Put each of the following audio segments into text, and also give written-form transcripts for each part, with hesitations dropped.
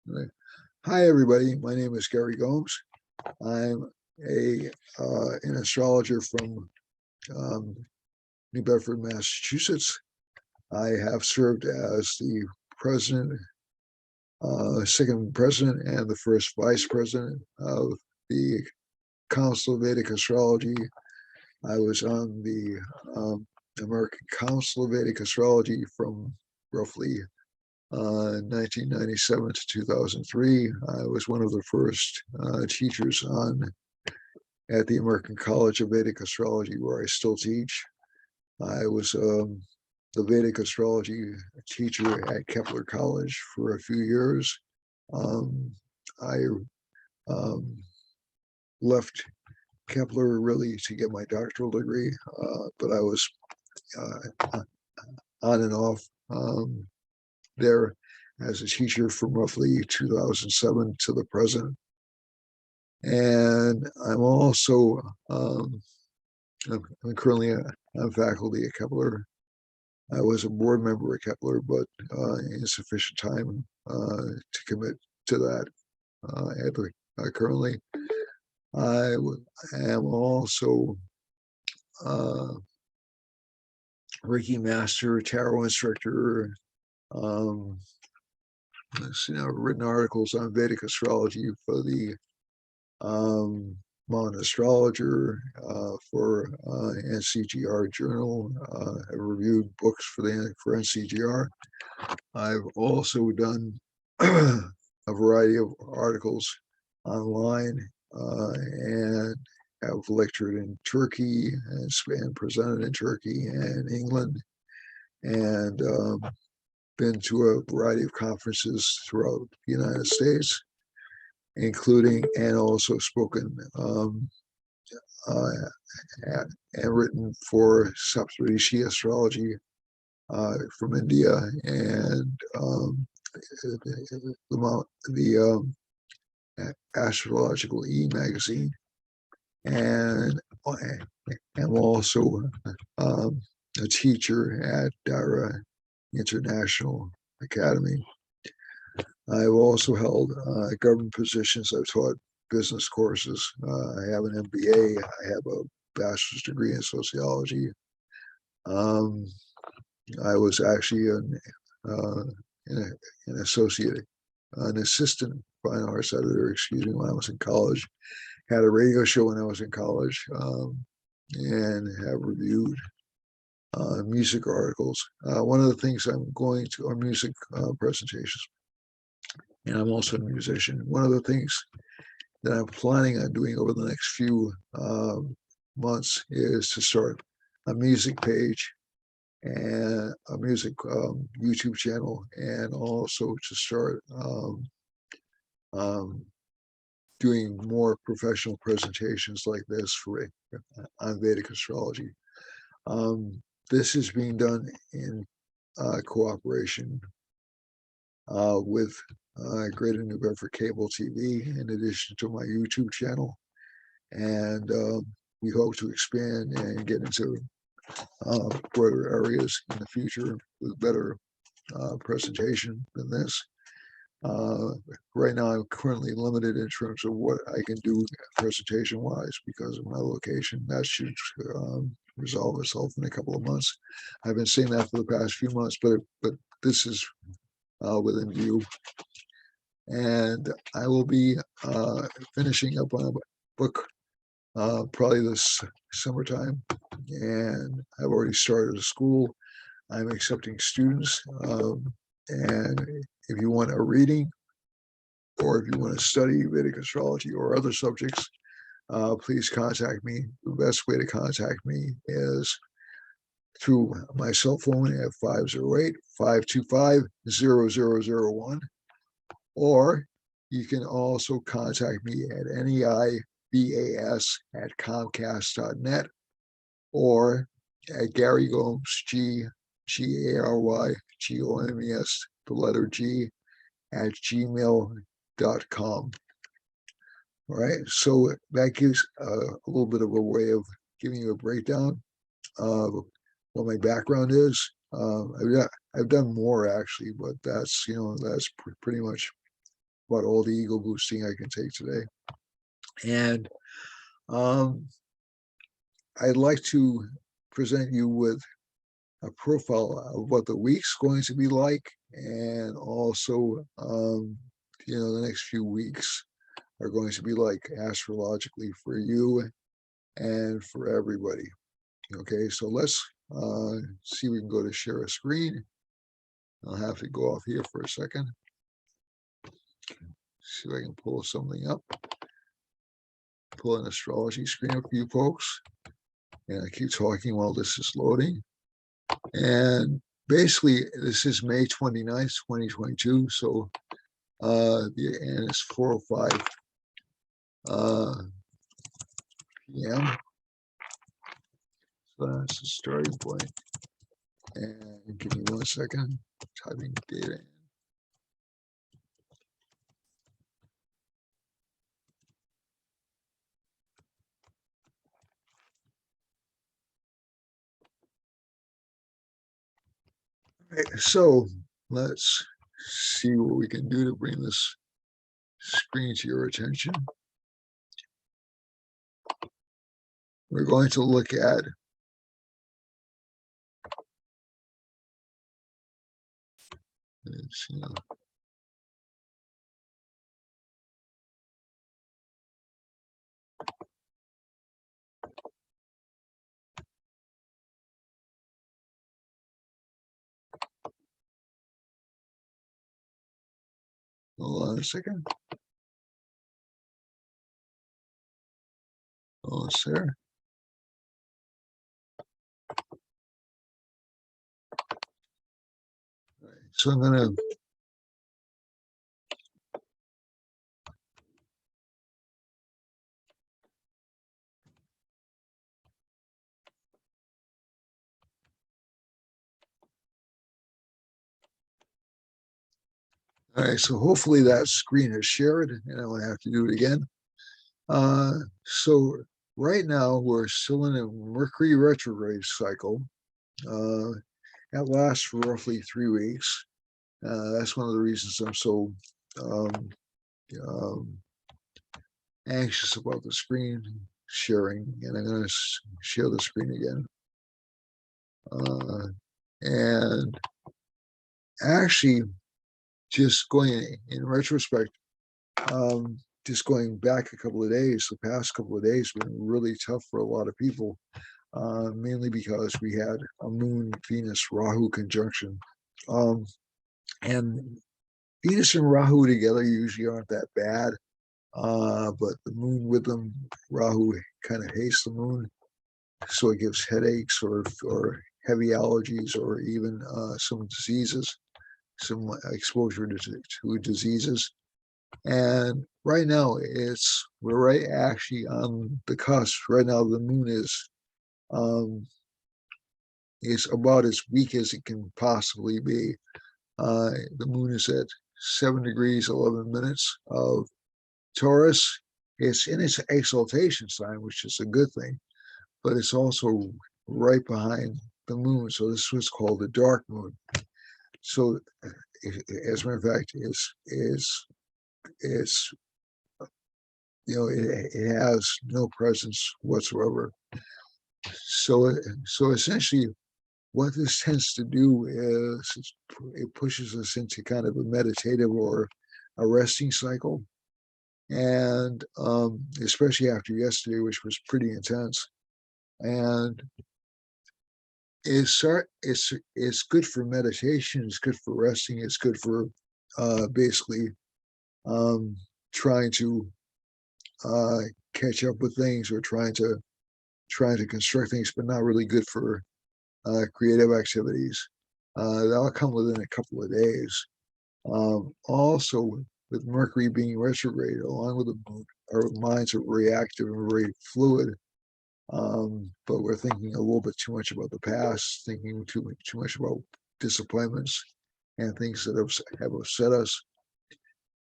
Right. Hi, everybody. My name is Gary Gomes. I'm an astrologer from New Bedford, Massachusetts. I have served as the president, second president, and the first vice president of the Council of Vedic Astrology. I was on the American Council of Vedic Astrology from roughly 1997 to 2003. I was one of the first teachers at the American College of Vedic Astrology, where I still teach. I was the Vedic Astrology teacher at Kepler College for a few years. I left Kepler really to get my doctoral degree, but I was on and off there as a teacher from roughly 2007 to the present. And I'm also, I'm currently on faculty at Kepler. I was a board member at Kepler, but insufficient time to commit to that currently. I am also Reiki master, tarot instructor. Written articles on Vedic astrology for the Modern Astrologer, for NCGR Journal. I've reviewed books for NCGR. I've also done a variety of articles online and have lectured in Turkey and presented in Turkey and England, and been to a variety of conferences throughout the United States, including and also spoken and written for Saptarishi astrology from India and the Astrological E-magazine, and I'm also a teacher at Dara International Academy. I've also held government positions. I've taught business courses. I have an MBA. I have a bachelor's degree in sociology. I was actually an assistant fine arts editor, when I was in college. Had a radio show when I was in college, and have reviewed music articles. One of the things I'm going to are music presentations, and I'm also a musician. One of the things that I'm planning on doing over the next few months is to start a music page and a music YouTube channel, and also to start doing more professional presentations like this on Vedic astrology. This is being done in cooperation with Greater New Bedford Cable TV, in addition to my YouTube channel. And we hope to expand and get into broader areas in the future with better presentation than this. Right now, I'm currently limited in terms of what I can do presentation-wise because of my location. That should resolve itself in a couple of months. I've been saying that for the past few months, but this is within view. And I will be finishing up on a book probably this summertime, and I've already started a school. I'm accepting students, and if you want a reading, or if you want to study Vedic astrology or other subjects, please contact me. The best way to contact me is through my cell phone at 508-525-0001, or you can also contact me at neibas@comcast.net, or at Gary Gomes, GaryGomes, the letter G, at gmail.com. All right, so that gives a little bit of a way of giving you a breakdown of what my background is. I've I've done more actually, but that's that's pretty much about all the ego boosting I can take today. And I'd like to present you with a profile of what the week's going to be like, and also the next few weeks are going to be like astrologically for you and for everybody. Okay, so let's see if we can go to share a screen. I'll have to go off here for a second. See if I can pull something up. Pull an astrology screen up for you folks. And I keep talking while this is loading. And basically, this is May 29th, 2022. So, and it's 4:05 p.m. So that's the starting point. And give me 1 second. Typing data in. Right, so let's see what we can do to bring this screen to your attention. We're going to look at hold on a second. Oh, sir. Right, so I'm going to all right, so hopefully that screen is shared and I won't have to do it again. So right now we're still in a Mercury retrograde cycle. That lasts for roughly 3 weeks. That's one of the reasons I'm so anxious about the screen sharing, and I'm going to share the screen again. And actually, just going in retrospect, just going back a couple of days, the past couple of days have been really tough for a lot of people, mainly because we had a Moon Venus Rahu conjunction. And Venus and Rahu together usually aren't that bad, but the Moon with them, Rahu kind of hates the Moon, so it gives headaches or heavy allergies or even some diseases, some exposure to diseases. And right now we're right actually on the cusp. Right now the moon is about as weak as it can possibly be. The moon is at 7 degrees 11 minutes of Taurus. It's in its exaltation sign, which is a good thing, but it's also right behind the moon. So this was called the dark moon. So as a matter of fact, it's it has no presence whatsoever. So essentially, what this tends to do is it pushes us into kind of a meditative or a resting cycle, and especially after yesterday, which was pretty intense. And it's good for meditation. It's good for resting. It's good for basically trying to catch up with things or trying to construct things, but not really good for creative activities. That'll come within a couple of days. Also, with Mercury being retrograde, along with the moon, our minds are reactive and very fluid. But we're thinking a little bit too much about the past, thinking too much about disappointments and things that have upset us.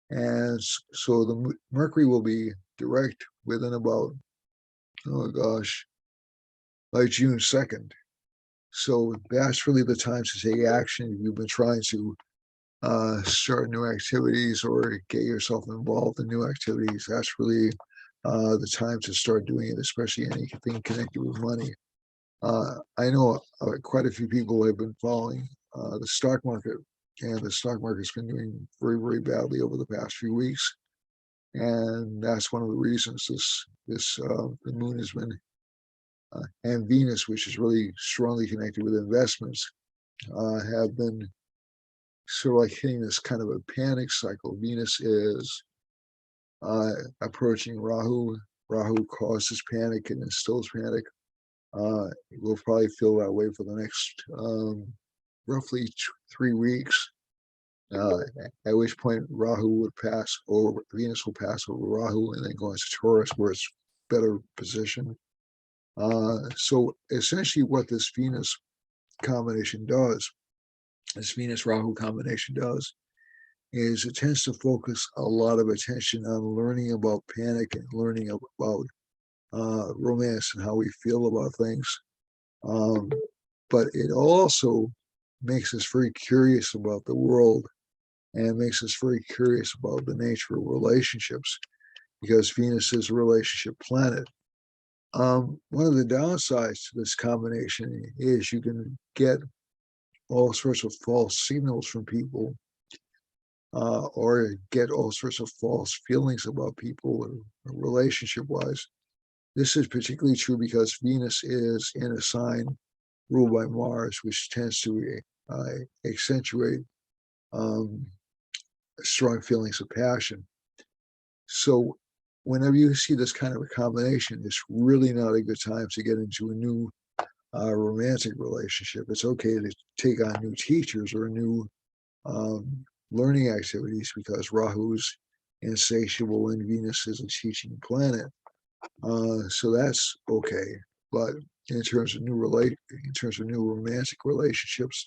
And so the Mercury will be direct within about, oh gosh, by June 2nd. So that's really the time to take action if you've been trying to start new activities or get yourself involved in new activities. That's really the time to start doing it, especially anything connected with money. I know quite a few people have been following the stock market, and the stock market's been doing very, very badly over the past few weeks. And that's one of the reasons the moon has been, and Venus, which is really strongly connected with investments, have been sort of like hitting this kind of a panic cycle. Venus is approaching Rahu. Rahu causes panic and instills panic. We'll probably feel that way for the next roughly 3 weeks. At which point Rahu would pass over, Venus will pass over Rahu and then go into Taurus, where it's better positioned. So essentially, what this Venus combination does, this Venus Rahu combination does, is it tends to focus a lot of attention on learning about panic and learning about romance and how we feel about things. But it also makes us very curious about the world and makes us very curious about the nature of relationships, because Venus is a relationship planet. One of the downsides to this combination is you can get all sorts of false signals from people, or get all sorts of false feelings about people relationship-wise. This is particularly true because Venus is in a sign ruled by Mars, which tends to accentuate strong feelings of passion. So whenever you see this kind of a combination, it's really not a good time to get into a new romantic relationship. It's okay to take on new teachers or new learning activities, because Rahu's insatiable and Venus is a teaching planet. So that's okay. But in terms of new romantic relationships,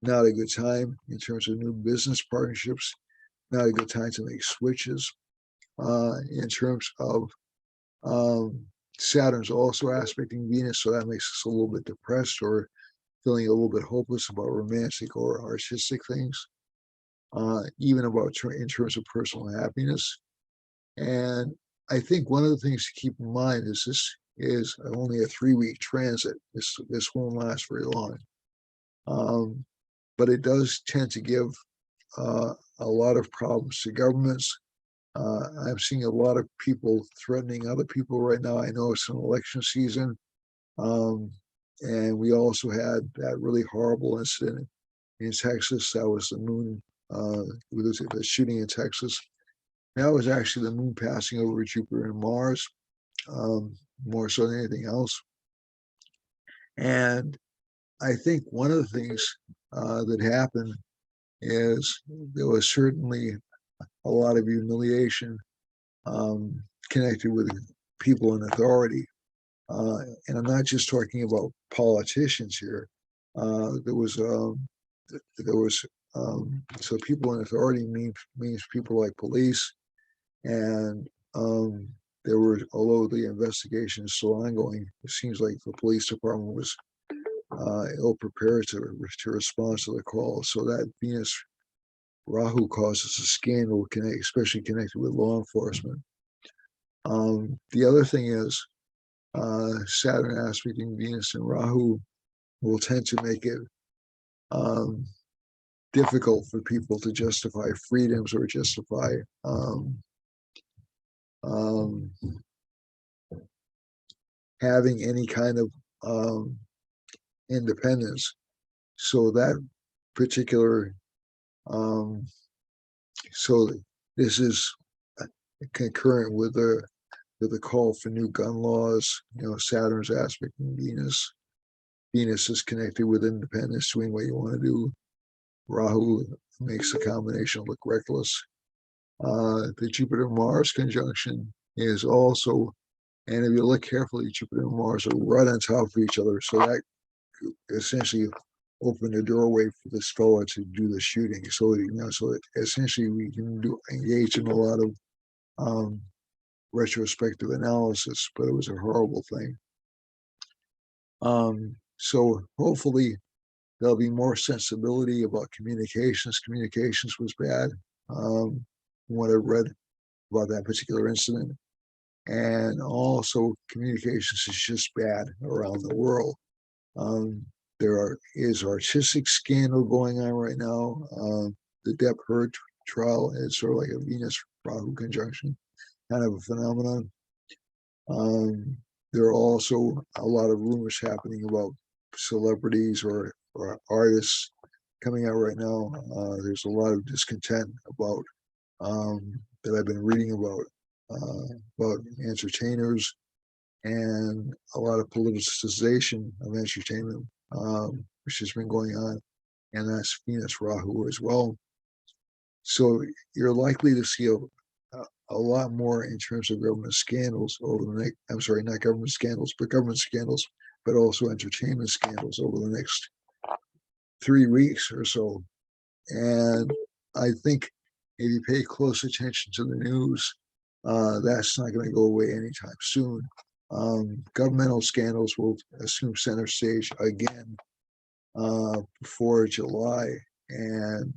not a good time. In terms of new business partnerships, not a good time to make switches. In terms of Saturn's also aspecting Venus, so that makes us a little bit depressed or feeling a little bit hopeless about romantic or artistic things, even about in terms of personal happiness. And I think one of the things to keep in mind is this is only a 3-week transit. This won't last very long, but it does tend to give a lot of problems to governments. I'm seeing a lot of people threatening other people right now. I know it's an election season, and we also had that really horrible incident in Texas. That was the moon, with the shooting in Texas. That was actually the moon passing over Jupiter and Mars, more so than anything else. And I think one of the things that happened is there was certainly a lot of humiliation connected with people in authority. And I'm not just talking about politicians here. There was so people in authority means people like police, and there were, although the investigation is still ongoing, it seems like the police department was ill prepared to respond to the call. So that Venus Rahu causes a scandal, especially connected with law enforcement. The other thing is Saturn aspecting Venus and Rahu will tend to make it difficult for people to justify freedoms or justify having any kind of independence. So that particular, so this is concurrent with the call for new gun laws. Saturn's aspecting Venus. Venus is connected with independence, doing what you want to do. Rahu makes the combination look reckless. The Jupiter-Mars conjunction is also, and if you look carefully, Jupiter and Mars are right on top of each other. So that essentially opened the doorway for this fellow to do the shooting. So, so essentially we can engage in a lot of retrospective analysis, but it was a horrible thing. So hopefully there'll be more sensibility about communications. Communications was bad, from what I read about that particular incident. And also communications is just bad around the world. Is artistic scandal going on right now. The Depp Heard trial is sort of like a Venus Rahu conjunction kind of a phenomenon. There are also a lot of rumors happening about celebrities or artists coming out right now. There's a lot of discontent about that I've been reading about entertainers and a lot of politicization of entertainment, which has been going on, and that's Venus Rahu as well. So you're likely to see a lot more in terms of government scandals over the next, I'm sorry, not government scandals, but government scandals, but also entertainment scandals over the next 3 weeks or so. And I think if you pay close attention to the news, that's not going to go away anytime soon. Governmental scandals will assume center stage again before July. And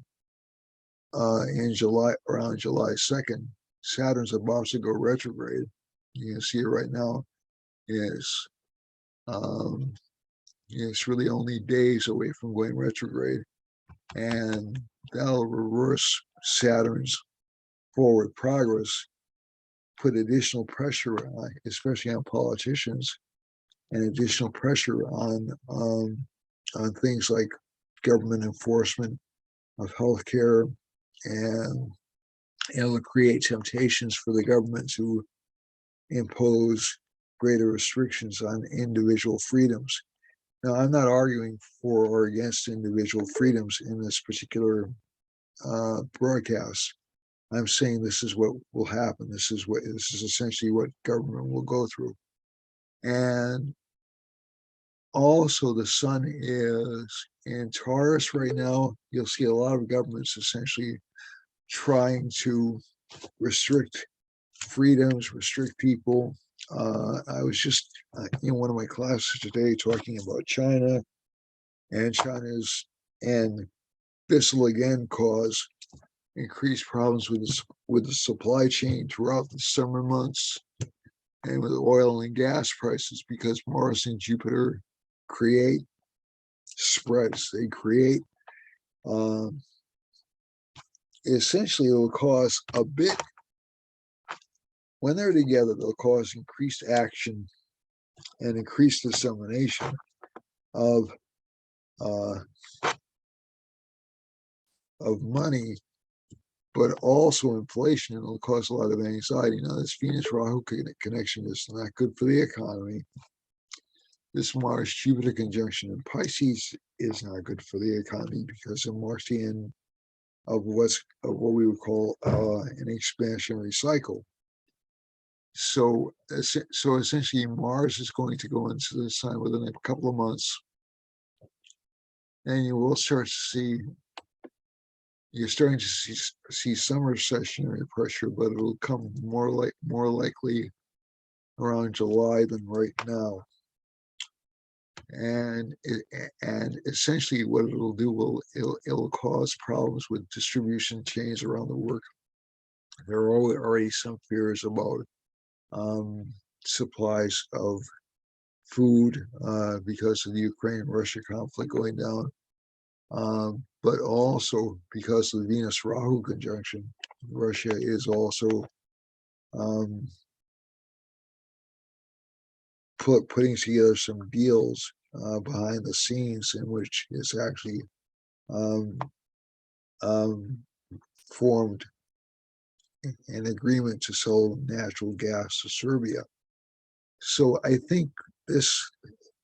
in July, around July 2nd, Saturn's about to go retrograde. You can see it right now. It's really only days away from going retrograde, and that'll reverse Saturn's forward progress, put additional pressure on, especially on politicians, and additional pressure on things like government enforcement of healthcare, and it'll create temptations for the government to impose greater restrictions on individual freedoms. Now, I'm not arguing for or against individual freedoms in this particular broadcast. I'm saying this is what will happen. This is essentially what government will go through. And also, the sun is in Taurus right now. You'll see a lot of governments essentially trying to restrict freedoms, restrict people. I was just in one of my classes today talking about China, and this will again cause increased problems with the supply chain throughout the summer months, and with oil and gas prices, because Mars and Jupiter create spreads. They create, essentially, it will cause a bit, when they're together, they'll cause increased action and increased dissemination of money, but also inflation, and it'll cause a lot of anxiety. Now, this Venus-Rahu connection is not good for the economy. This Mars-Jupiter conjunction in Pisces is not good for the economy, because it marks the end of what we would call an expansionary cycle. So essentially, Mars is going to go into the sun within a couple of months, and you will start to see, you're starting to see some recessionary pressure, but it'll come more likely around July than right now. And essentially, what it'll do it'll cause problems with distribution chains around the world. There are already some fears about supplies of food because of the Ukraine-Russia conflict going down, but also because of the Venus-Rahu conjunction. Russia is also putting together some deals behind the scenes, in which is actually formed an agreement to sell natural gas to Serbia. So I think the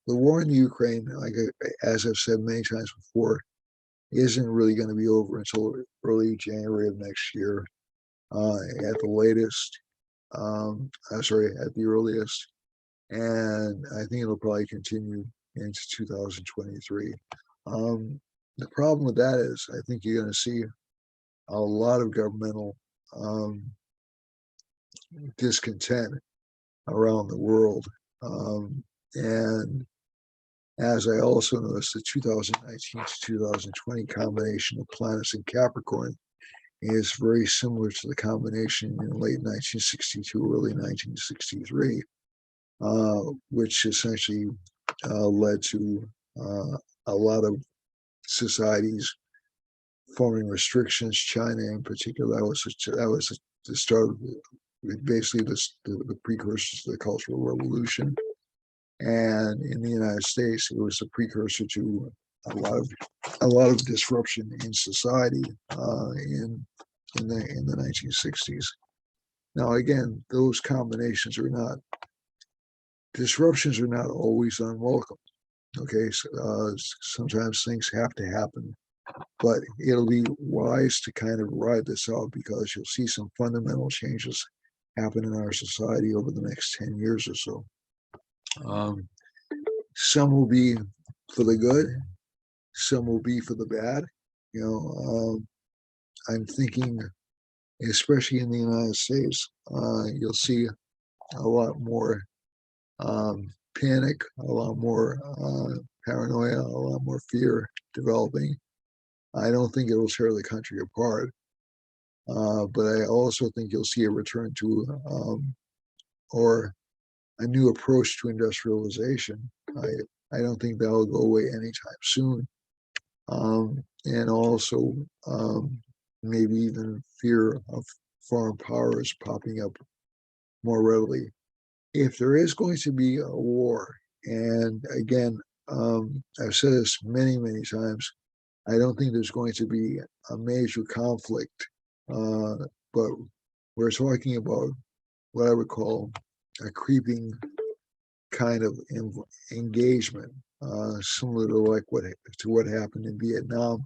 war in Ukraine, like as I've said many times before, isn't really going to be over until early January of next year, at the latest. At the earliest, and I think it'll probably continue into 2023. The problem with that is, I think you're going to see a lot of governmental discontent around the world, and As I also noticed, the 2019 to 2020 combination of planets in Capricorn is very similar to the combination in late 1962, early 1963, which essentially led to a lot of societies forming restrictions. China, in particular, that was the start of basically the precursors to the Cultural Revolution. And in the United States, it was a precursor to a lot of disruption in society in the 1960s. Now, again, those combinations are not disruptions are not always unwelcome. Okay, so, sometimes things have to happen, but it'll be wise to kind of ride this out because you'll see some fundamental changes happen in our society over the next 10 years or so. Some will be for the good, some will be for the bad. I'm thinking, especially in the United States, you'll see a lot more panic, a lot more paranoia, a lot more fear developing. I don't think it will tear the country apart, but I also think you'll see a return to or a new approach to industrialization. I don't think that'll go away anytime soon. And also maybe even fear of foreign powers popping up more readily. If there is going to be a war, and again, I've said this many, many times, I don't think there's going to be a major conflict, but we're talking about what I would call a creeping kind of engagement, similar to what happened in Vietnam,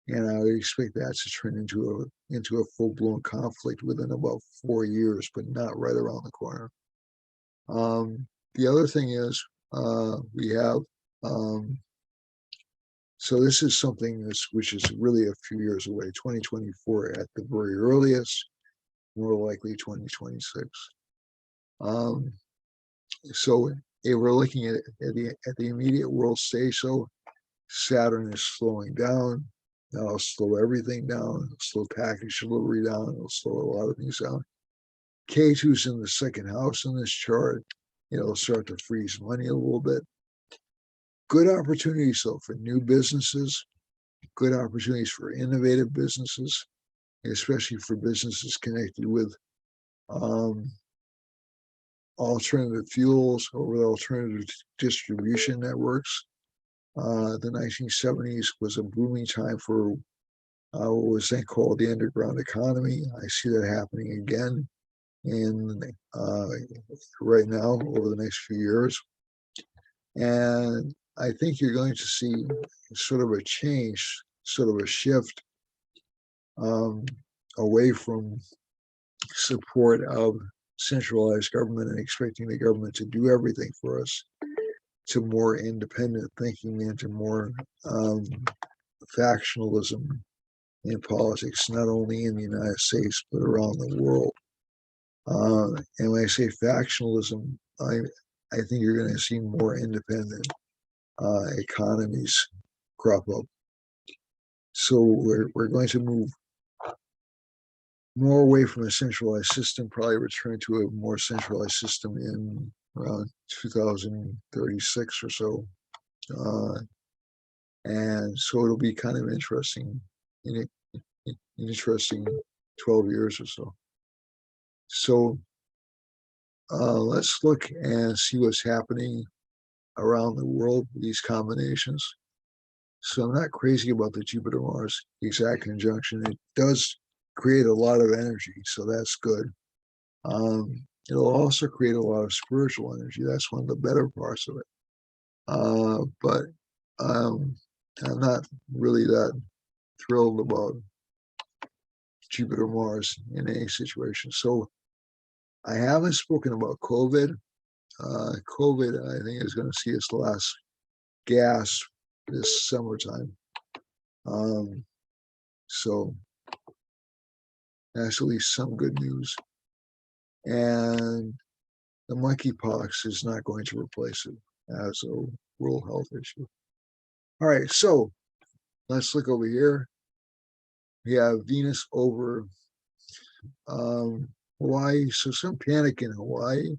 and I would expect that to turn into a full-blown conflict within about 4 years, but not right around the corner. The other thing is we have so this is something which is really a few years away, 2024 at the very earliest, more likely 2026. So if we're looking at the immediate world stage, so Saturn is slowing down. That'll slow everything down. It'll slow package delivery down. It'll slow a lot of things down. K2's in the second house in this chart. It'll start to freeze money a little bit. Good opportunities, though, for new businesses, good opportunities for innovative businesses, especially for businesses connected with alternative fuels or with alternative distribution networks. The 1970s was a booming time for what was then called the underground economy. I see that happening again right now over the next few years. And I think you're going to see sort of a change, sort of a shift away from support of centralized government and expecting the government to do everything for us, to more independent thinking and to more factionalism in politics, not only in the United States, but around the world. And when I say factionalism, I think you're going to see more independent economies crop up. So we're going to move more away from a centralized system, probably return to a more centralized system in around 2036 or so. And so it'll be kind of interesting, interesting 12 years or so. So let's look and see what's happening around the world with these combinations. So I'm not crazy about the Jupiter-Mars exact conjunction. It does create a lot of energy, so that's good. It'll also create a lot of spiritual energy. That's one of the better parts of it. But I'm not really that thrilled about Jupiter-Mars in any situation. So I haven't spoken about COVID. COVID, I think, is going to see its last gasp this summertime. So that's at least some good news. And the monkeypox is not going to replace it. So world health issue. All right, so let's look over here. We have Venus over Hawaii, so some panic in Hawaii.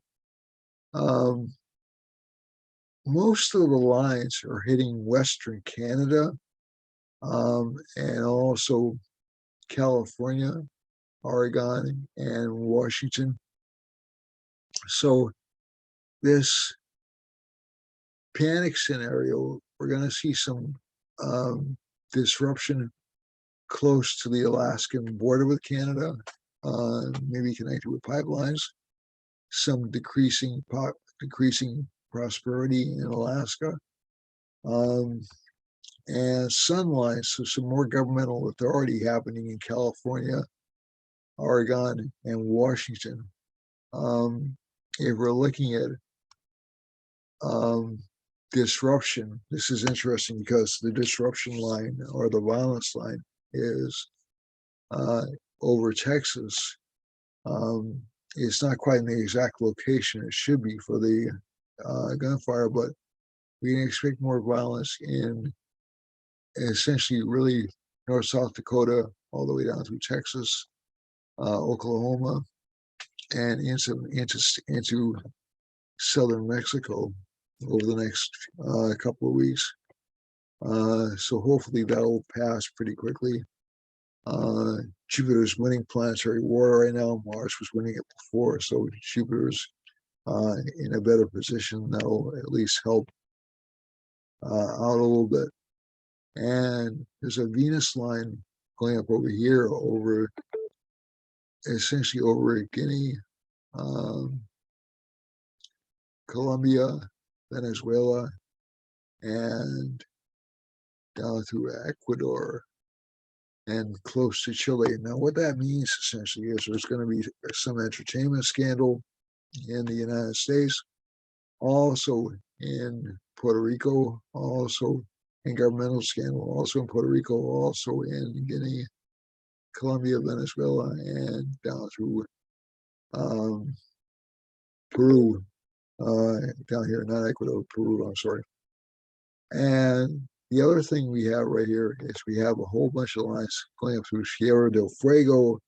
Most of the lines are hitting Western Canada and also California, Oregon, and Washington. So this panic scenario, we're going to see some disruption close to the Alaskan border with Canada, maybe connected with pipelines, some decreasing prosperity in Alaska, and sun lines, so some more governmental authority happening in California, Oregon, and Washington. If we're looking at disruption, this is interesting because the disruption line or the violence line is over Texas. It's not quite in the exact location it should be for the gunfire, but we can expect more violence in essentially really North South Dakota all the way down through Texas, Oklahoma, and into southern Mexico over the next couple of weeks. So hopefully that'll pass pretty quickly. Jupiter's winning planetary war right now. Mars was winning it before, so Jupiter's in a better position. That'll at least help out a little bit. And there's a Venus line going up over here, essentially over Guinea, Colombia, Venezuela, and down through Ecuador and close to Chile. Now, what that means essentially is there's going to be some entertainment scandal in the United States, also in Puerto Rico, also in governmental scandal, also in Puerto Rico, also in Guinea, Colombia, Venezuela, and down through Peru, down here, not Ecuador, Peru, I'm sorry. And the other thing we have right here is we have a whole bunch of lines going up through Tierra del Fuego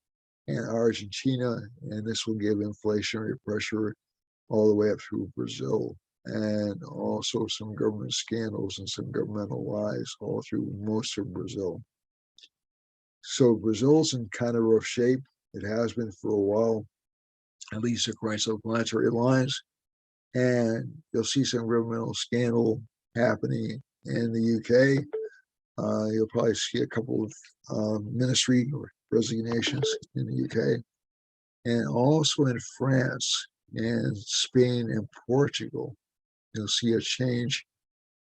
and Argentina, and this will give inflationary pressure all the way up through Brazil, and also some government scandals and some governmental lies all through most of Brazil. So Brazil's in kind of rough shape. It has been for a while, at least according to the planetary lines. And you'll see some governmental scandal happening in the UK. You'll probably see a couple of ministry or resignations in the UK. And also in France and Spain and Portugal, you'll see a change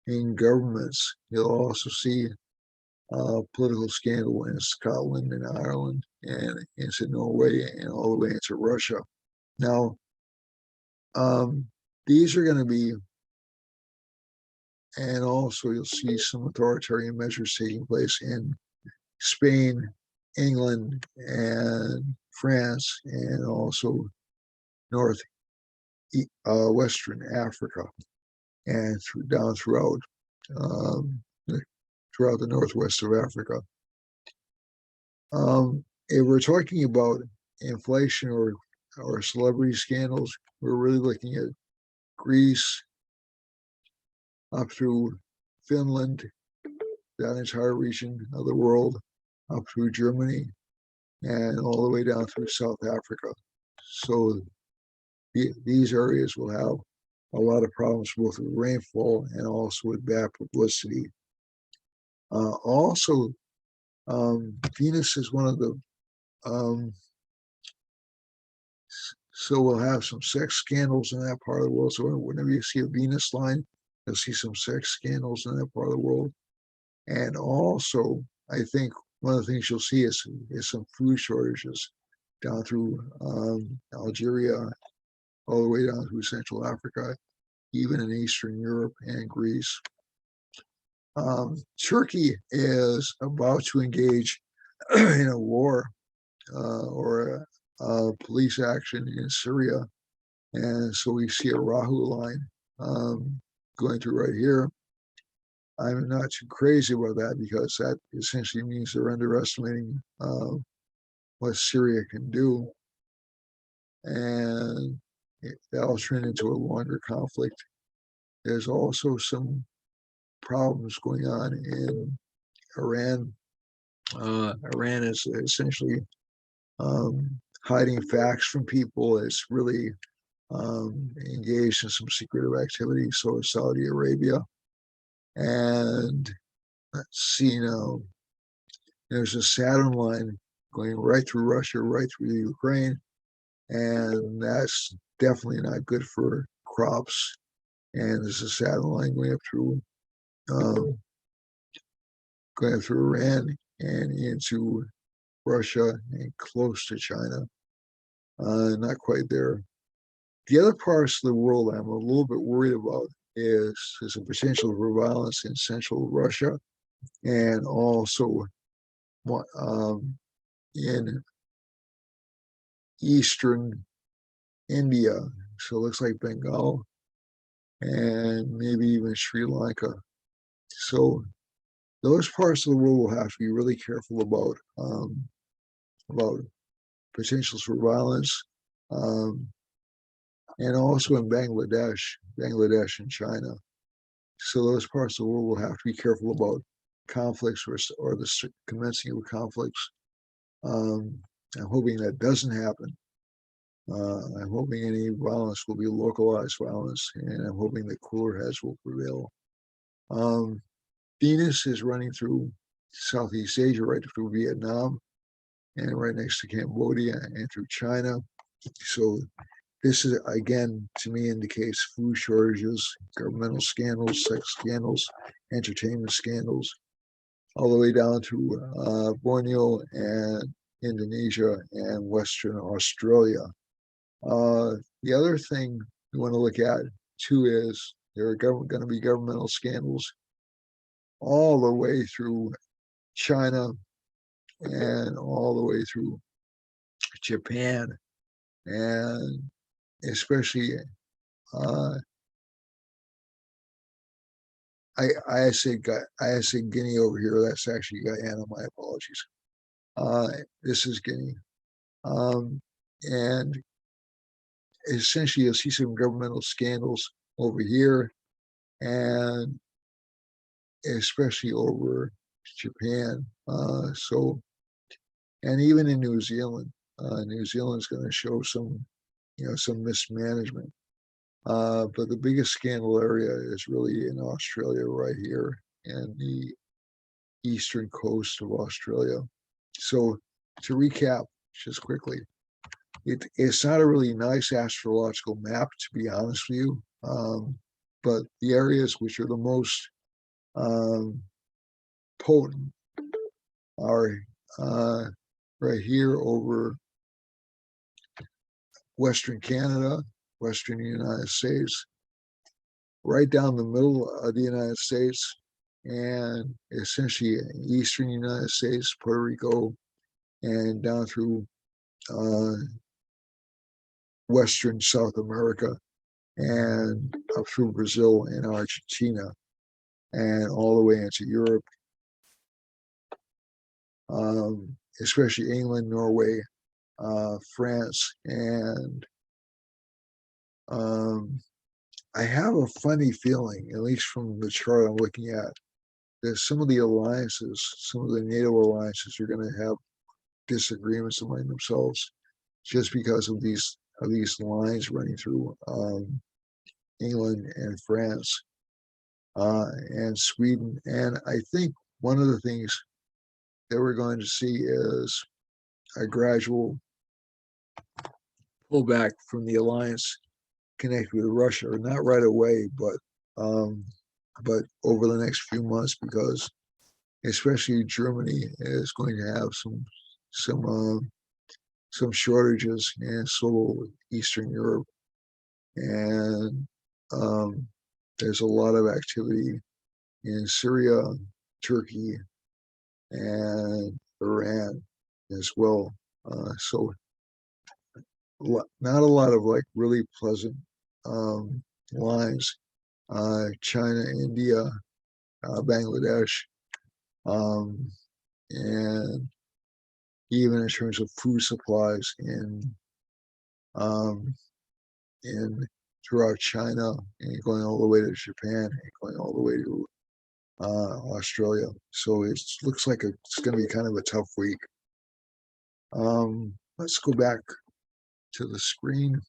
in governments. You'll also see political scandal in Scotland and Ireland and into Norway and all the way into Russia. Now, these are going to be, and also you'll see some authoritarian measures taking place in Spain, England, and France, and also Western Africa, and down throughout the northwest of Africa. If we're talking about inflation or celebrity scandals, we're really looking at Greece up through Finland, that entire region of the world, up through Germany, and all the way down through South Africa. So these areas will have a lot of problems both with rainfall and also with bad publicity. Also, Venus is one of the so we'll have some sex scandals in that part of the world. So whenever you see a Venus line, you'll see some sex scandals in that part of the world. And also, I think one of the things you'll see is some food shortages down through Algeria, all the way down through Central Africa, even in Eastern Europe and Greece. Turkey is about to engage in a war or police action in Syria. And so we see a Rahu line going through right here. I'm not too crazy about that because that essentially means they're underestimating what Syria can do, and that'll turn into a longer conflict. There's also some problems going on in Iran. Iran is essentially hiding facts from people. It's really engaged in some secretive activity. So is Saudi Arabia. And let's see now, there's a Saturn line going right through Russia, right through Ukraine. And that's definitely not good for crops. And there's a Saturn line um, going through Iran and into Russia and close to China. Not quite there. The other parts of the world I'm a little bit worried about is a potential for violence in central Russia and also in eastern India. So it looks like Bengal and maybe even Sri Lanka. So those parts of the world will have to be really careful about potentials for violence. And also in Bangladesh and China. So those parts of the world will have to be careful about conflicts or the commencing of conflicts. I'm hoping that doesn't happen. I'm hoping any violence will be localized violence, and I'm hoping that cooler heads will prevail. Venus is running through Southeast Asia, right through Vietnam, and right next to Cambodia and through China. So this is, again, to me, indicates food shortages, governmental scandals, sex scandals, entertainment scandals, all the way down to Borneo and Indonesia and Western Australia. The other thing you want to look at, too, is there are going to be governmental scandals all the way through China and all the way through Japan, and especially I say Guinea over here. That's actually Guyana. My apologies. This is Guinea, and essentially you'll see some governmental scandals over here, and especially over Japan. And even in New Zealand, New Zealand's going to show some mismanagement. But the biggest scandal area is really in Australia, right here, and the eastern coast of Australia. So to recap just quickly, it's not a really nice astrological map, to be honest with you. But the areas which are the most potent are right here over Western Canada, Western United States, right down the middle of the United States, and essentially Eastern United States, Puerto Rico, and down through Western South America, and up through Brazil and Argentina, and all the way into Europe, especially England, Norway, France, and I have a funny feeling, at least from the chart I'm looking at, that some of the alliances, some of the NATO alliances, are going to have disagreements among themselves, just because of these lines running through England and France and Sweden. And I think one of the things that we're going to see is a gradual pullback from the alliance connected with Russia, or not right away, but over the next few months, because especially Germany is going to have some shortages, and so will Eastern Europe, and there's a lot of activity in Syria, Turkey, and Iran as well. So not a lot of like really pleasant lines. China, India, Bangladesh, and even in terms of food supplies um, in throughout China and going all the way to Japan and going all the way to Australia. So it looks like it's going to be kind of a tough week. Let's go back to the screen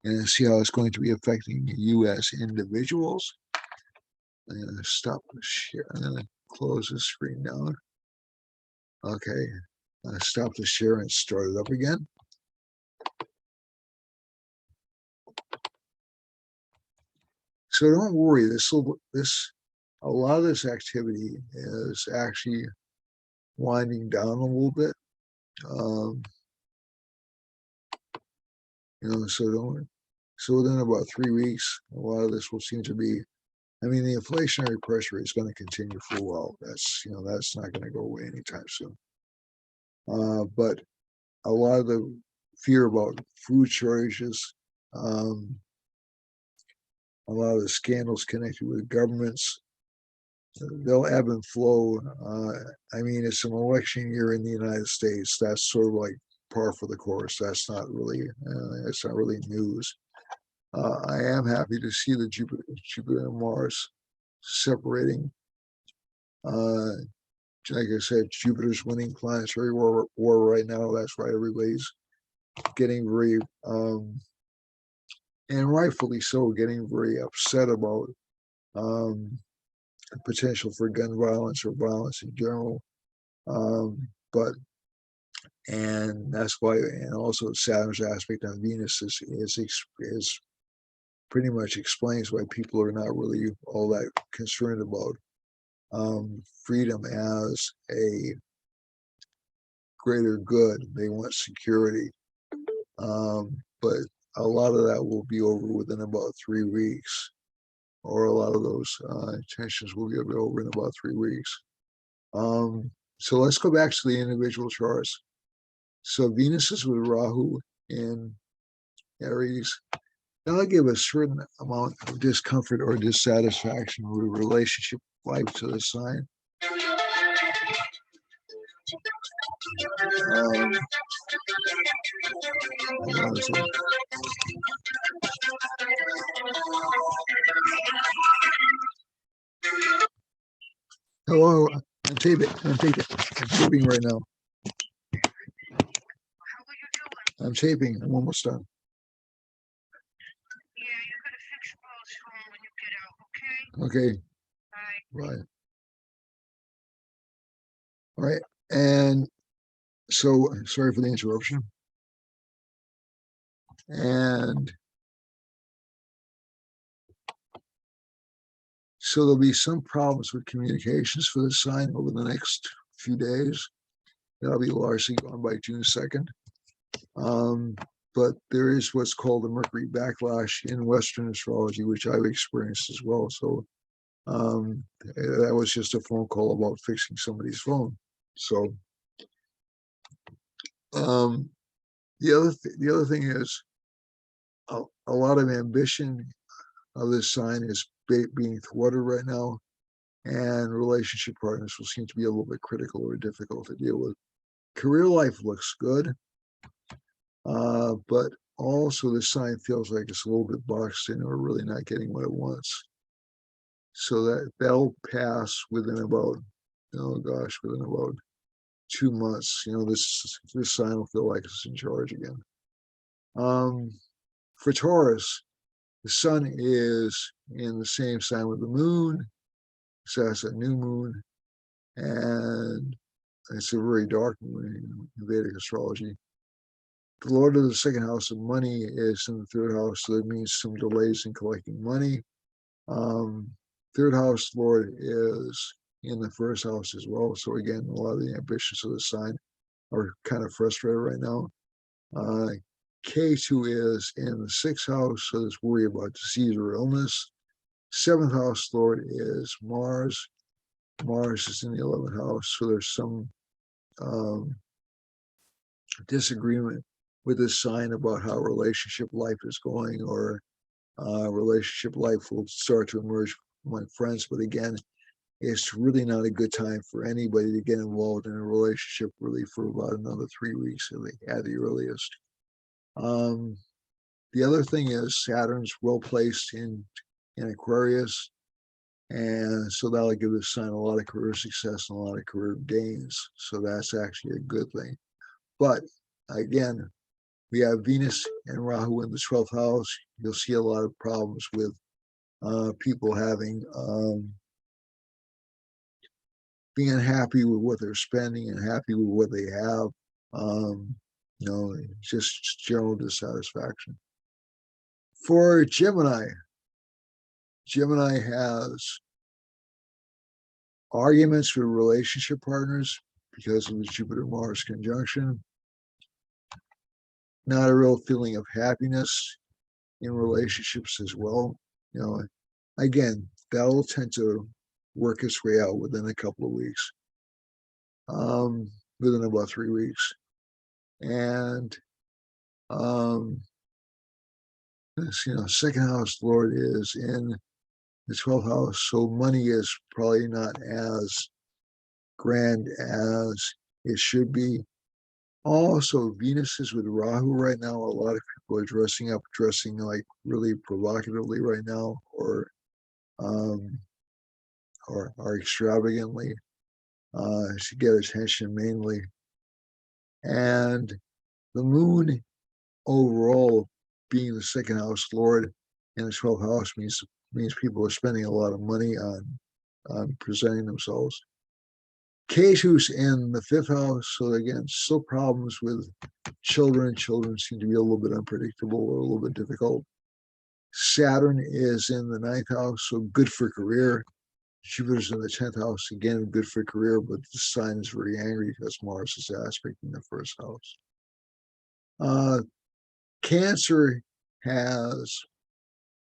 and see how it's going to be affecting U.S. individuals. I'm going to stop the share. I'm going to close the screen down. Okay, stop the share and start it up again. So don't worry. A lot of this activity is actually winding down a little bit. So within about 3 weeks, a lot of this will seem to be. I mean, the inflationary pressure is going to continue for a while. That's not going to go away anytime soon. But a lot of the fear about food shortages, a lot of the scandals connected with governments, they'll ebb and flow. I mean, it's an election year in the United States. That's sort of like par for the course. It's not really news. I am happy to see the Jupiter and Mars separating. Like I said, Jupiter's winning planetary war right now. That's why everybody's getting very, and rightfully so, getting very upset about potential for gun violence or violence in general. And that's why, and also Saturn's aspect on Venus is pretty much explains why people are not really all that concerned about freedom as a greater good. They want security, but a lot of that will be over within about 3 weeks, or a lot of those tensions will be over in about 3 weeks. So let's go back to the individual charts. So Venus is with Rahu in Aries. That'll give a certain amount of discomfort or dissatisfaction with relationship life to the sign. Hello, I'm taping right now. I'm taping. I'm almost done. Yeah, you're gonna fix calls when you get out, okay? Okay. Right. All right. And so, sorry for the interruption. And so there'll be some problems with communications for the sign over the next few days. That'll be largely gone by June 2nd. But there is what's called the Mercury backlash in Western astrology, which I've experienced as well. So that was just a phone call about fixing somebody's phone. So the other thing is a lot of ambition of this sign is being thwarted right now, and relationship partners will seem to be a little bit critical or difficult to deal with. Career life looks good, but also the sign feels like it's a little bit boxed in or really not getting what it wants. So that'll pass within about, within about 2 months. This sign will feel like it's in charge again. For Taurus, the sun is in the same sign with the moon, so that's a new moon, and it's a very dark moon in Vedic astrology. The Lord of the second house of money is in the third house, so that means some delays in collecting money. Third house Lord is in the first house as well, so again, a lot of the ambitions of the sign are kind of frustrated right now. K2 is in the sixth house, so there's worry about disease or illness. Seventh house Lord is Mars. Mars is in the 11th house, so there's some disagreement with this sign about how relationship life is going, or Relationship life will start to emerge among friends, but again, it's really not a good time for anybody to get involved in a relationship really for about another 3 weeks at the earliest. The other thing is Saturn's well placed in Aquarius, and so that'll give the sign a lot of career success and a lot of career gains. So that's actually a good thing. But again, we have Venus and Rahu in the 12th house. You'll see a lot of problems with people having being unhappy with what they're spending and happy with what they have. Just general dissatisfaction. For Gemini, Gemini has arguments with relationship partners because of the Jupiter-Mars conjunction. Not a real feeling of happiness in relationships as well. Again, that'll tend to work its way out within a couple of weeks, within about 3 weeks. And second house Lord is in the 12th house, so money is probably not as grand as it should be. Also, Venus is with Rahu right now. A lot of people are dressing like really provocatively right now, or extravagantly to get attention mainly. And the moon overall being the second house Lord in the 12th house means people are spending a lot of money on presenting themselves. Ketu's in the 5th house, so again, still problems with children. Children seem to be a little bit unpredictable or a little bit difficult. Saturn is in the 9th house, so good for career. Jupiter's in the 10th house, again, good for career, but the sign is very angry because Mars is aspecting the 1st house. Cancer has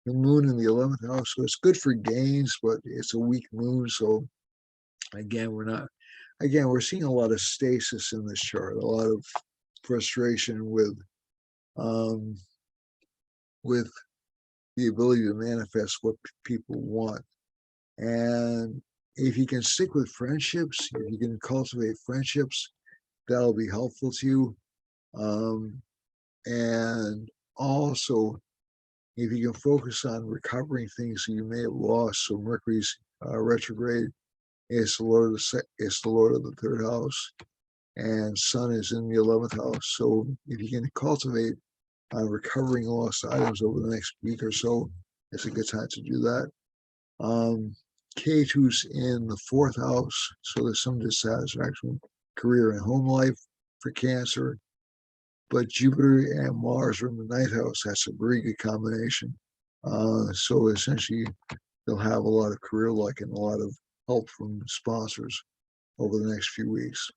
the moon in the 11th house, so it's good for gains, but it's a weak moon. So again, we're seeing a lot of stasis in this chart, a lot of frustration with the ability to manifest what people want. And if you can stick with friendships, if you can cultivate friendships, that'll be helpful to you. And also, if you can focus on recovering things that you may have lost. So Mercury's retrograde is the Lord of the 3rd house, and Sun is in the 11th house. So if you can cultivate recovering lost items over the next week or so, it's a good time to do that. Ketu's in the 4th house, so there's some dissatisfaction, career and home life for Cancer. But Jupiter and Mars are in the 9th house. That's a very good combination. So essentially, they'll have a lot of career luck and a lot of help from sponsors over the next few weeks.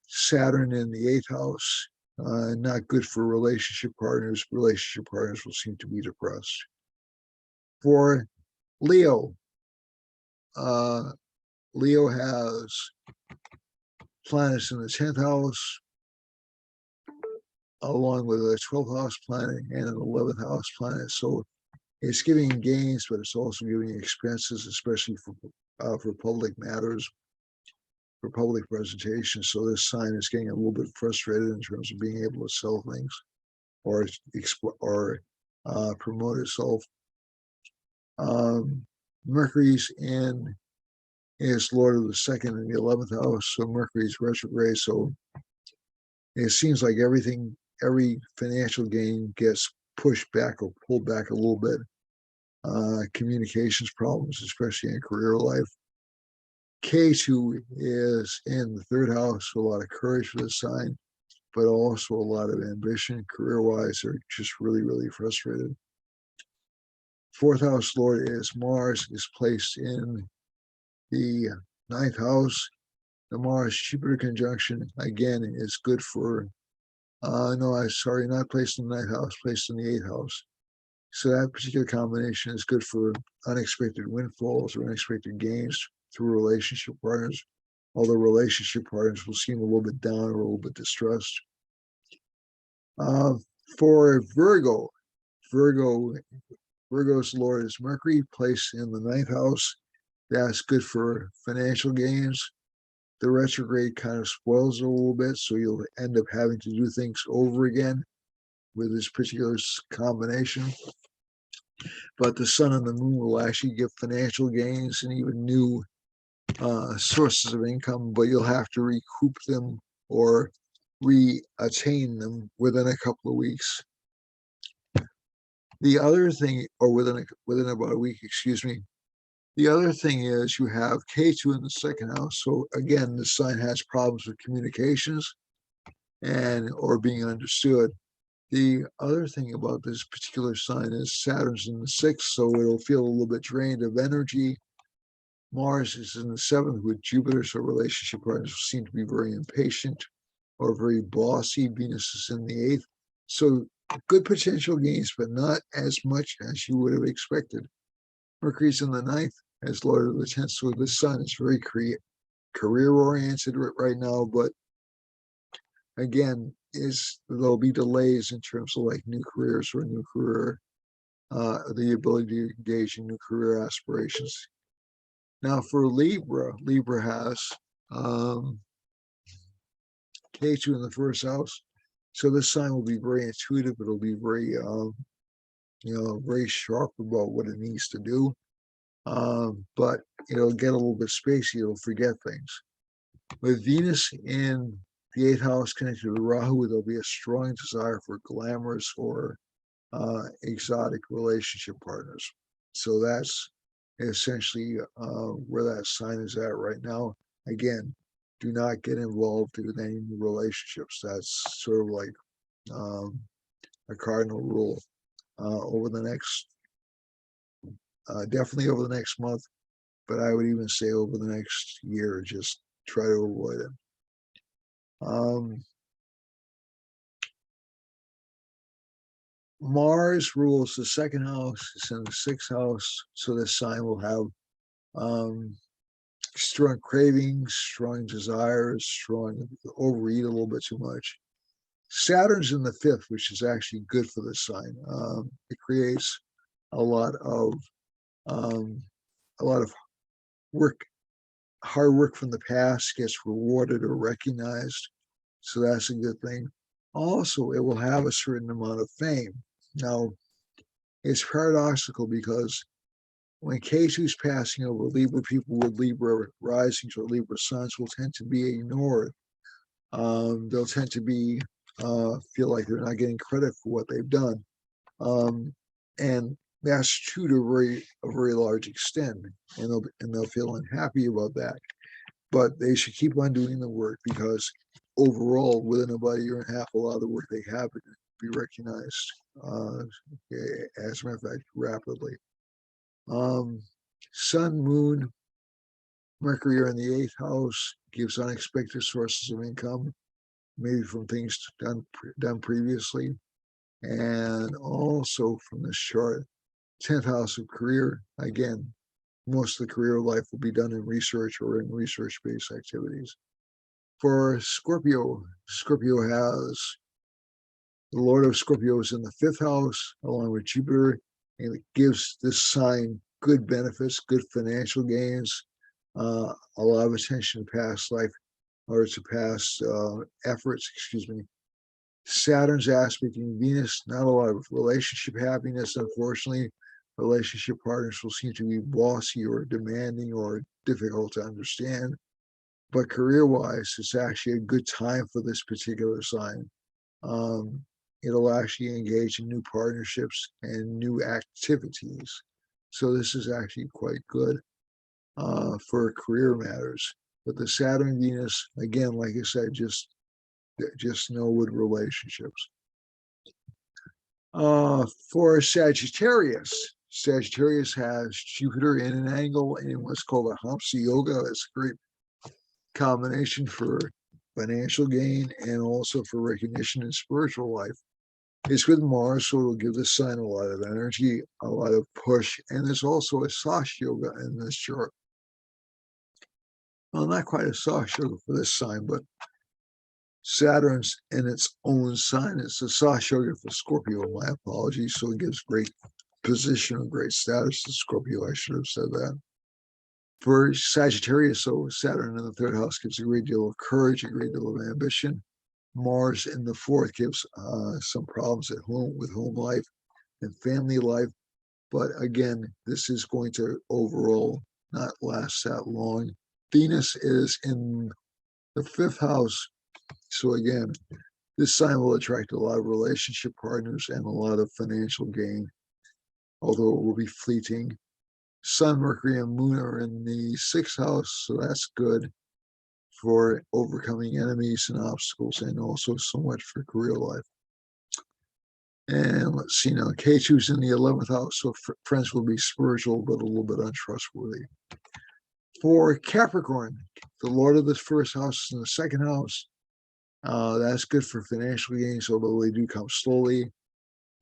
Saturn in the 8th house, not good for relationship partners. Relationship partners will seem to be depressed. For Leo, Leo has planets in the 10th house, along with a 12th house planet and an 11th house planet. So it's giving gains, but it's also giving expenses, especially for public matters, for public presentations. So this sign is getting a little bit frustrated in terms of being able to sell things or promote itself. Mercury's is Lord of the 2nd and the 11th house, so Mercury's retrograde. So it seems like every financial gain gets pushed back or pulled back a little bit. Communications problems, especially in career life. Ketu is in the 3rd house, so a lot of courage for this sign, but also a lot of ambition. Career-wise, they're just really, really frustrated. 4th house Lord is Mars, is placed in the 9th house. The Mars-Jupiter conjunction, again, is good for, not placed in the 9th house, placed in the 8th house. So that particular combination is good for unexpected windfalls or unexpected gains through relationship partners, although relationship partners will seem a little bit down or a little bit distressed. For Virgo, Virgo, Virgo's Lord is Mercury, placed in the ninth house. That's good for financial gains. The retrograde kind of spoils it a little bit, so you'll end up having to do things over again with this particular combination. But the sun and the moon will actually give financial gains and even new sources of income, but you'll have to recoup them or re-attain them within a couple of weeks. The other thing, or within about a week, excuse me. The other thing is you have K2 in the second house. So again, the sign has problems with communications and or being understood. The other thing about this particular sign is Saturn's in the sixth, so it'll feel a little bit drained of energy. Mars is in the seventh with Jupiter, so relationship partners seem to be very impatient or very bossy. Venus is in the eighth. So good potential gains, but not as much as you would have expected. Mercury's in the ninth as Lord of the 10th, so the sun is very career-oriented right now, but again, there'll be delays in terms of like new careers or new career, the ability to engage in new career aspirations. Now for Libra, Libra has K2 in the first house, so this sign will be very intuitive. It'll be very, very sharp about what it needs to do. But it'll get a little bit spacey. It'll forget things. With Venus in the eighth house connected to Rahu, there'll be a strong desire for glamorous or exotic relationship partners. So that's essentially where that sign is at right now. Again, do not get involved in any new relationships. That's sort of like a cardinal rule. Over the next, definitely over the next month, but I would even say over the next year, just try to avoid it. Mars rules the second house, it's in the sixth house, so this sign will have strong cravings, strong desires, strong overeat a little bit too much. Saturn's in the fifth, which is actually good for this sign. It creates a lot of work, hard work from the past gets rewarded or recognized, so that's a good thing. Also, it will have a certain amount of fame. Now, it's paradoxical because when K2 is passing over, Libra people with Libra risings or Libra suns will tend to be ignored. They'll tend to be feel like they're not getting credit for what they've done, and that's true to a very large extent, and they'll feel unhappy about that. But they should keep on doing the work because overall, within about a year and a half, a lot of the work they have will be recognized. As a matter of fact, rapidly. Sun, Moon, Mercury are in the eighth house, gives unexpected sources of income, maybe from things done previously, and also from this chart, 10th house of career. Again, most of the career life will be done in research or in research-based activities. For Scorpio, Scorpio has the Lord of Scorpio is in the fifth house, along with Jupiter, and it gives this sign good benefits, good financial gains, a lot of attention to past life or to past efforts, excuse me. Saturn's aspecting Venus, not a lot of relationship happiness, unfortunately. Relationship partners will seem to be bossy or demanding or difficult to understand. But career-wise, it's actually a good time for this particular sign. It'll actually engage in new partnerships and new activities. So this is actually quite good for career matters. But the Saturn Venus, again, like I said, just no good relationships. For Sagittarius, Sagittarius has Jupiter in an angle in what's called a Hamsa Yoga. It's a great combination for financial gain and also for recognition in spiritual life. It's with Mars, so it'll give this sign a lot of energy, a lot of push, and there's also a Sash Yoga in this chart. Well, not quite a Sash Yoga for this sign, but Saturn's in its own sign. It's a Sashoga for Scorpio, my apologies. So it gives great position and great status to Scorpio. I should have said that. For Sagittarius, so Saturn in the third house gives a great deal of courage, a great deal of ambition. Mars in the fourth gives some problems at home with home life and family life. But again, this is going to overall not last that long. Venus is in the fifth house. So again, this sign will attract a lot of relationship partners and a lot of financial gain, although it will be fleeting. Sun, Mercury, and Moon are in the sixth house, so that's good for overcoming enemies and obstacles, and also so much for career life. And let's see now, K2's in the 11th house, so friends will be spiritual, but a little bit untrustworthy. For Capricorn, the Lord of this first house is in the second house. That's good for financial gains, although they do come slowly.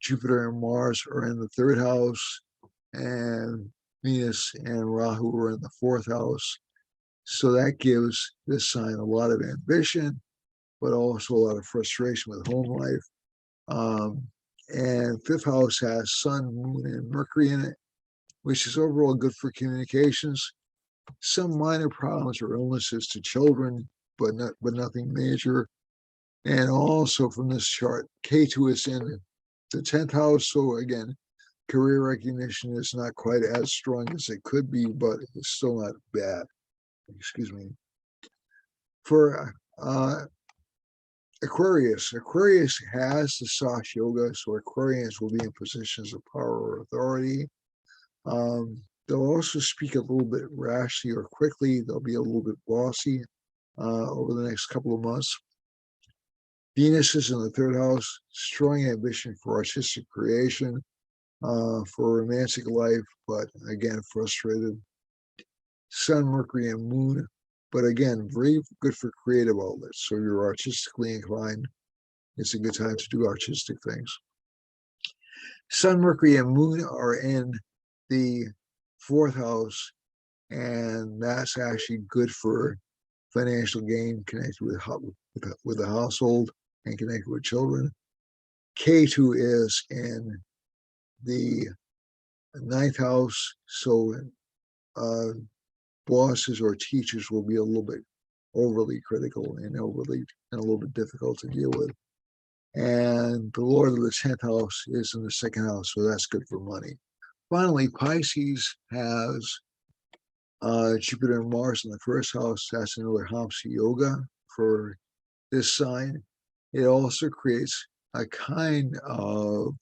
Jupiter and Mars are in the third house, and Venus and Rahu are in the fourth house. So that gives this sign a lot of ambition, but also a lot of frustration with home life. And fifth house has Sun, Moon, and Mercury in it, which is overall good for communications. Some minor problems or illnesses to children, but nothing major. And also from this chart, K2 is in the 10th house. So again, career recognition is not quite as strong as it could be, but it's still not bad. Excuse me. For Aquarius has the Sash Yoga, so Aquarians will be in positions of power or authority. They'll also speak a little bit rashly or quickly. They'll be a little bit bossy over the next couple of months. Venus is in the third house, strong ambition for artistic creation, for romantic life, but again, frustrated. Sun, Mercury, and Moon, but again, very good for creative outlets. So you're artistically inclined, it's a good time to do artistic things. Sun, Mercury, and Moon are in the fourth house, and that's actually good for financial gain connected with the household and connected with children. K2 is in the ninth house, so bosses or teachers will be a little bit overly critical and a little bit difficult to deal with. And the Lord of the 10th house is in the second house, so that's good for money. Finally, Pisces has Jupiter and Mars in the first house. That's another Hamsa Yoga for this sign. It also creates a kind of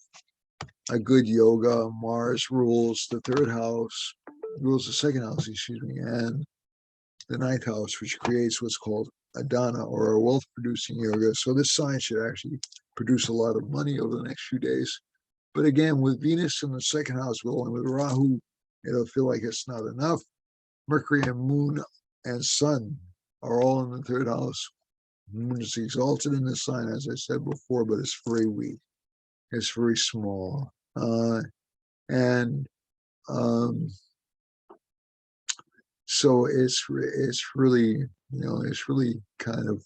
a good yoga. Mars rules the third house, rules the second house, excuse me, and the ninth house, which creates what's called Adana, or a wealth-producing yoga. So this sign should actually produce a lot of money over the next few days. But again, with Venus in the second house, along with Rahu, it'll feel like it's not enough. Mercury and Moon and Sun are all in the third house. Moon is exalted in this sign, as I said before, but it's very weak. It's very small. So it's really, it's really kind of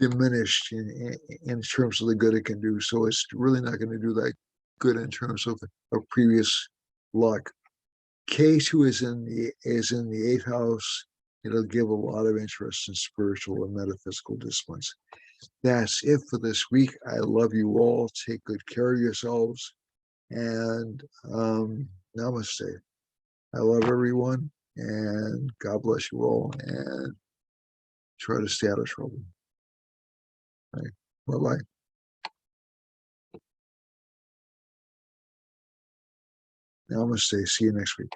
diminished in terms of the good it can do. So it's really not going to do that good in terms of previous luck. K2 is in the eighth house. It'll give a lot of interest in spiritual and metaphysical disciplines. That's it for this week. I love you all. Take good care of yourselves. And namaste. I love everyone. And God bless you all. And try to stay out of trouble. Right. Bye-bye. Namaste. See you next week.